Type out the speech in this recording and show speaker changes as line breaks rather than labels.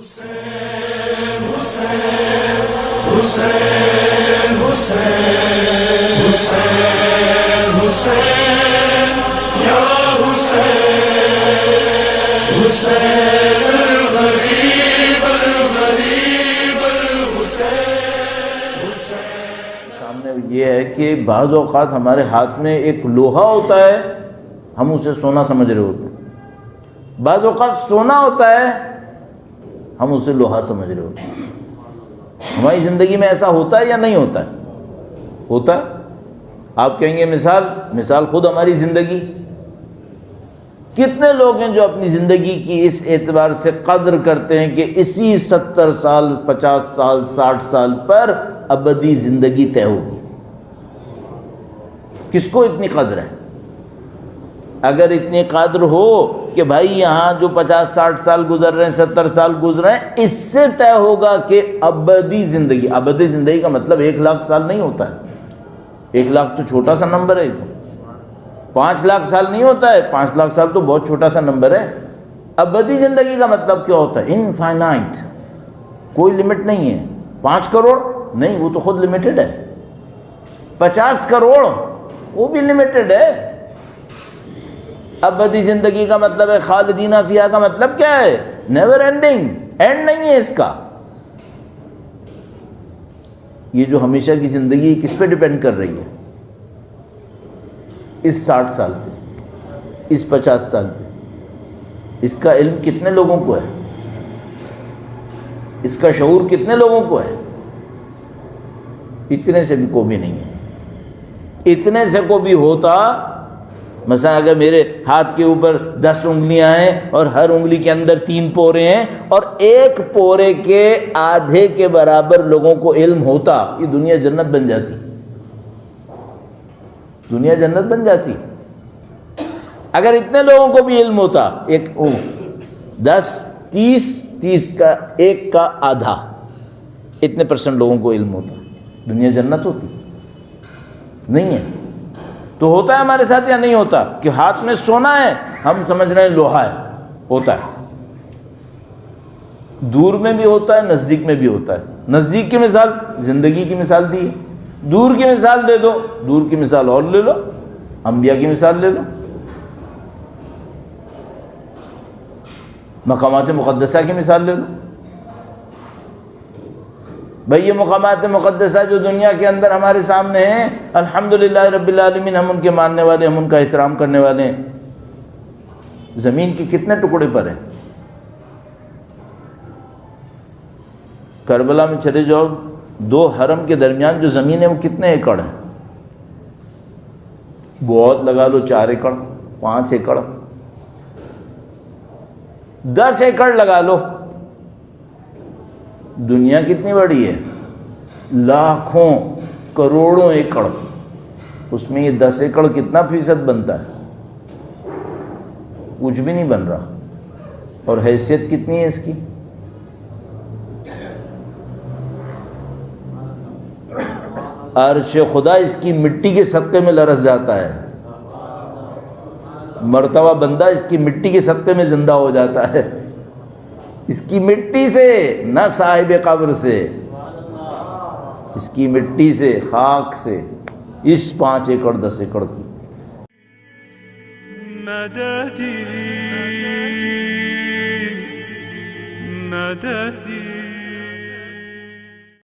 حسین حسین حسین حسین حسین حسین یا حسین حسین الغریب الغریب الحسین حسین.
سامنے یہ ہے کہ بعض اوقات ہمارے ہاتھ میں ایک لوہا ہوتا ہے، ہم اسے سونا سمجھ رہے ہوتے ہیں. بعض اوقات سونا ہوتا ہے، ہم اسے لوہا سمجھ رہے ہوتے ہیں. ہماری زندگی میں ایسا ہوتا ہے یا نہیں ہوتا ہے؟ ہوتا ہے. آپ کہیں گے مثال خود ہماری زندگی. کتنے لوگ ہیں جو اپنی زندگی کی اس اعتبار سے قدر کرتے ہیں کہ اسی 70 سال 50 سال 60 سال پر ابدی زندگی طے ہوگی. کس کو اتنی قدر ہے؟ اگر اتنی قدر ہو کہ بھائی یہاں جو 50-60 سال گزر رہے ہیں 70 سال گزر رہے ہیں، اس سے طے ہوگا کہ ابدی زندگی. ابدی زندگی کا مطلب 1 لاکھ سال نہیں ہوتا ہے. 1 لاکھ تو چھوٹا سا نمبر ہے. 5 لاکھ سال نہیں ہوتا ہے. 5 لاکھ سال تو بہت چھوٹا سا نمبر ہے. ابدی زندگی کا مطلب کیا ہوتا ہے؟ انفائنائٹ، کوئی لمٹ نہیں ہے. 5 کروڑ نہیں، وہ تو خود لمیٹڈ ہے. 50 کروڑ وہ بھی لمیٹڈ ہے. ابدی زندگی کا مطلب ہے خالدین فیہا کا مطلب کیا ہے؟ نیور اینڈنگ، اینڈ نہیں ہے اس کا. یہ جو ہمیشہ کی زندگی کس پہ ڈیپینڈ کر رہی ہے؟ اس 60 سال پہ، اس 50 سال پہ. اس کا علم کتنے لوگوں کو ہے؟ اس کا شعور کتنے لوگوں کو ہے؟ اتنے سے بھی کو بھی نہیں ہے. اتنے سے کو بھی ہوتا، مثلا اگر میرے ہاتھ کے اوپر 10 انگلیاں ہیں اور ہر انگلی کے اندر 3 پورے ہیں اور ایک پورے کے آدھے کے برابر لوگوں کو علم ہوتا، یہ دنیا جنت بن جاتی. دنیا جنت بن جاتی. اگر اتنے لوگوں کو بھی علم ہوتا، 10 30 کا 1 کا آدھا، اتنے % لوگوں کو علم ہوتا، دنیا جنت ہوتی. نہیں ہے. تو ہوتا ہے ہمارے ساتھ یا نہیں ہوتا کہ ہاتھ میں سونا ہے، ہم سمجھ رہے ہیں لوہا ہے؟ ہوتا ہے. دور میں بھی ہوتا ہے، نزدیک میں بھی ہوتا ہے. نزدیک کی مثال زندگی کی مثال دی ہے. دور کی مثال دے دو، دور کی مثال اور لے لو، انبیاء کی مثال لے لو، مقامات مقدسہ کی مثال لے لو. بھئی یہ مقامات مقدسہ جو دنیا کے اندر ہمارے سامنے ہیں، الحمدللہ رب العالمین، ہم ان کے ماننے والے، ہم ان کا احترام کرنے والے ہیں. زمین کے کتنے ٹکڑے پر ہیں؟ کربلا میں چلے جاؤ، 2 حرم کے درمیان جو زمین ہے وہ کتنے ایکڑ ہیں؟ بہت لگا لو 4 ایکڑ 5 ایکڑ 10 ایکڑ لگا لو. دنیا کتنی بڑی ہے؟ لاکھوں کروڑوں ایکڑ. اس میں یہ 10 ایکڑ کتنا فیصد بنتا ہے؟ کچھ بھی نہیں بن رہا. اور حیثیت کتنی ہے اس کی؟ عرش خدا اس کی مٹی کے صدقے میں لرز جاتا ہے. مرتبہ بندہ اس کی مٹی کے صدقے میں زندہ ہو جاتا ہے. اس کی مٹی سے، نہ صاحب قبر سے، اس کی مٹی سے، خاک سے، اس 5 ایکڑ 10 ایکڑ کی.
مددی مددی